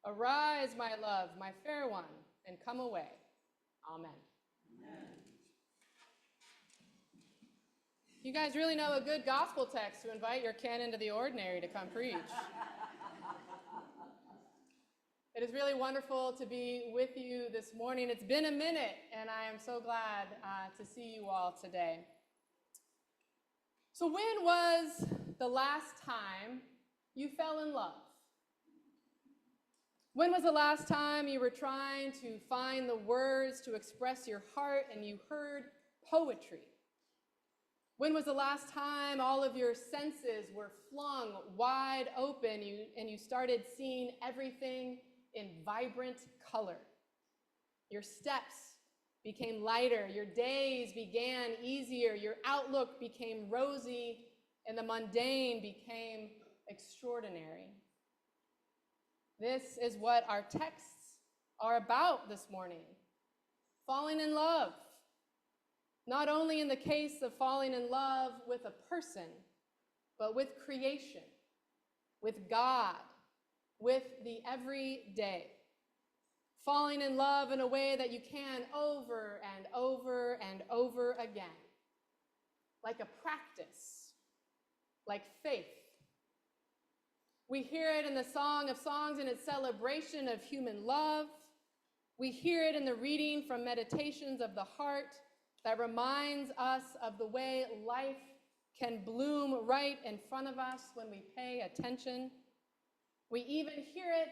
Arise, my love, my fair one, and come away. Amen. Amen. You guys really know a good gospel text to invite your canon to the ordinary to come preach. It is really wonderful to be with you this morning. It's been a minute, and I am so glad to see you all today. So when was the last time you fell in love? When was the last time you were trying to find the words to express your heart and you heard poetry? When was the last time all of your senses were flung wide open and you started seeing everything in vibrant color? Your steps became lighter, your days began easier, your outlook became rosy, and the mundane became extraordinary. This is what our texts are about this morning. Falling in love. Not only in the case of falling in love with a person, but with creation, with God, with the everyday. Falling in love in a way that you can over and over and over again. Like a practice, like faith. We hear it in the Song of Songs in its celebration of human love. We hear it in the reading from Meditations of the Heart that reminds us of the way life can bloom right in front of us when we pay attention. We even hear it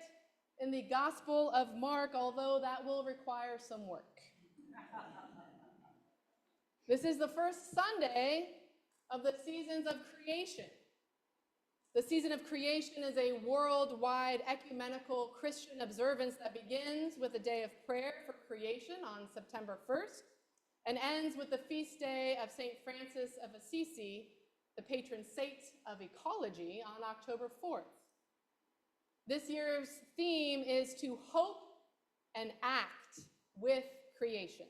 in the Gospel of Mark, although that will require some work. This is the first Sunday of the seasons of creation. The season of creation is a worldwide ecumenical Christian observance that begins with a day of prayer for creation on September 1st and ends with the feast day of St. Francis of Assisi, the patron saint of ecology, on October 4th. This year's theme is to hope and act with creation.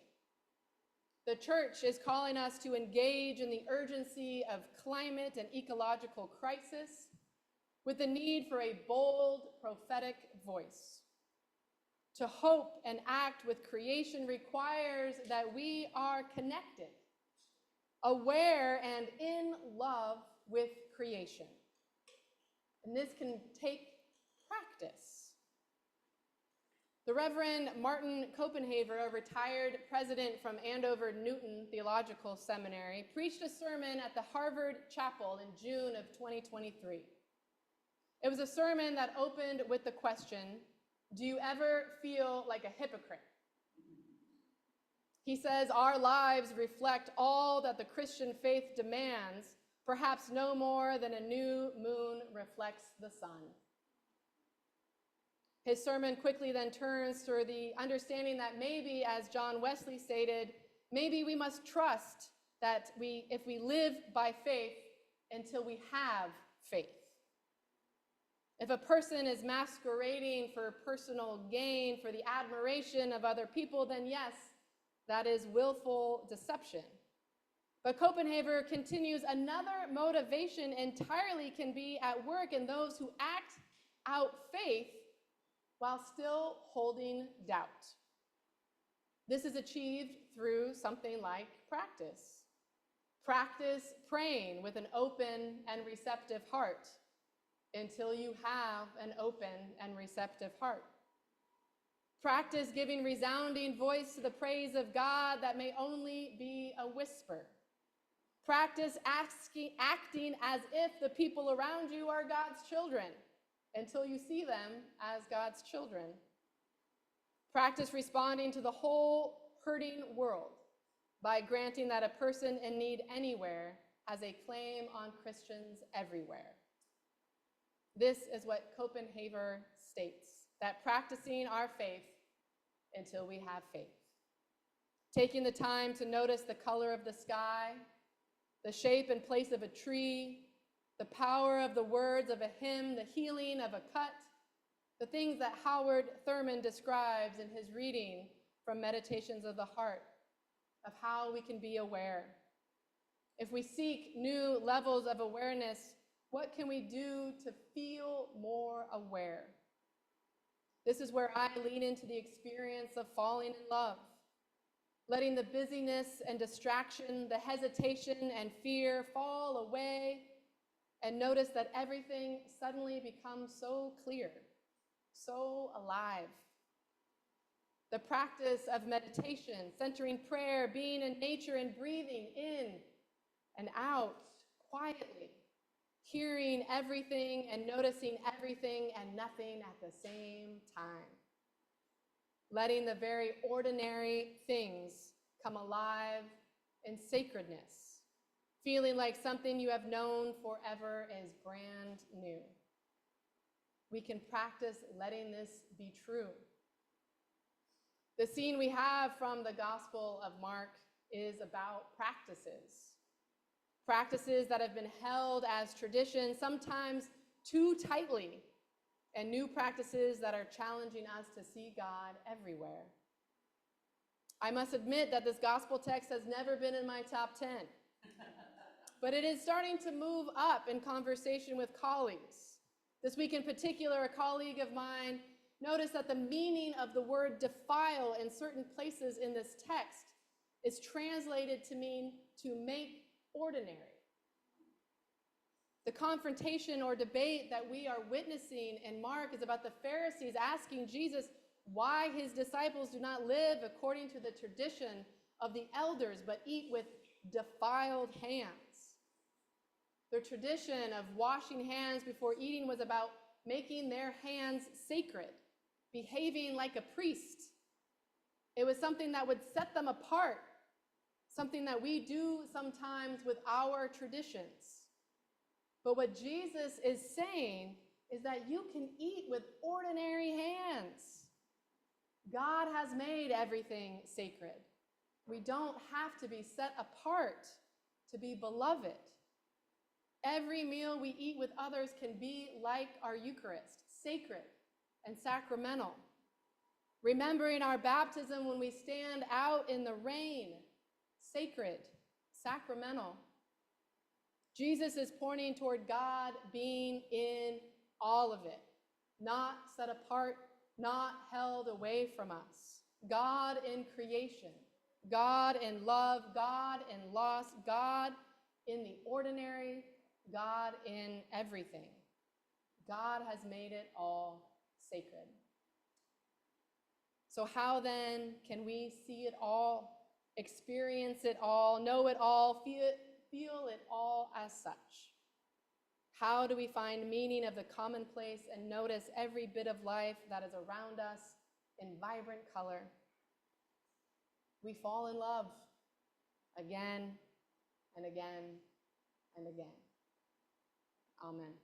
The church is calling us to engage in the urgency of climate and ecological crisis with the need for a bold prophetic voice. To hope and act with creation requires that we are connected, aware, and in love with creation. And this can take practice. The Reverend Martin Copenhaver, a retired president from Andover Newton Theological Seminary, preached a sermon at the Harvard Chapel in June of 2023. It was a sermon that opened with the question, do you ever feel like a hypocrite? He says, our lives reflect all that the Christian faith demands, perhaps no more than a new moon reflects the sun. His sermon quickly then turns to the understanding that maybe, as John Wesley stated, maybe we must trust that if we live by faith until we have faith. If a person is masquerading for personal gain, for the admiration of other people, then yes, that is willful deception. But Copenhaver continues, another motivation entirely can be at work in those who act out faith while still holding doubt. This is achieved through something like practice. Practice praying with an open and receptive heart until you have an open and receptive heart. Practice giving resounding voice to the praise of God that may only be a whisper. Practice acting as if the people around you are God's children until you see them as God's children. Practice responding to the whole hurting world by granting that a person in need anywhere has a claim on Christians everywhere. This is what Copenhaver states, that practicing our faith until we have faith. Taking the time to notice the color of the sky, the shape and place of a tree, the power of the words of a hymn, the healing of a cut, the things that Howard Thurman describes in his reading from Meditations of the Heart, of how we can be aware. If we seek new levels of awareness, what can we do to feel more aware? This is where I lean into the experience of falling in love, letting the busyness and distraction, the hesitation and fear fall away, and notice that everything suddenly becomes so clear, so alive. The practice of meditation, centering prayer, being in nature and breathing in and out quietly, hearing everything and noticing everything and nothing at the same time. Letting the very ordinary things come alive in sacredness, feeling like something you have known forever is brand new. We can practice letting this be true. The scene we have from the Gospel of Mark is about practices. Practices that have been held as tradition, sometimes too tightly, and new practices that are challenging us to see God everywhere. I must admit that this gospel text has never been in my top 10, but it is starting to move up in conversation with colleagues. This week in particular, a colleague of mine noticed that the meaning of the word defile in certain places in this text is translated to mean to make ordinary. The confrontation or debate that we are witnessing in Mark is about the Pharisees asking Jesus why his disciples do not live according to the tradition of the elders, but eat with defiled hands. Their tradition of washing hands before eating was about making their hands sacred, behaving like a priest. It was something that would set them apart, something that we do sometimes with our traditions. But what Jesus is saying is that you can eat with ordinary hands. God has made everything sacred. We don't have to be set apart to be beloved. Every meal we eat with others can be like our Eucharist, sacred and sacramental. Remembering our baptism when we stand out in the rain, sacred, sacramental. Jesus is pointing toward God being in all of it, not set apart, not held away from us. God in creation, God in love, God in loss, God in the ordinary, God in everything. God has made it all sacred. So how then can we see it all, experience it all, know it all, feel it all as such? How do we find meaning of the commonplace and notice every bit of life that is around us in vibrant color? We fall in love again and again and again. Amen.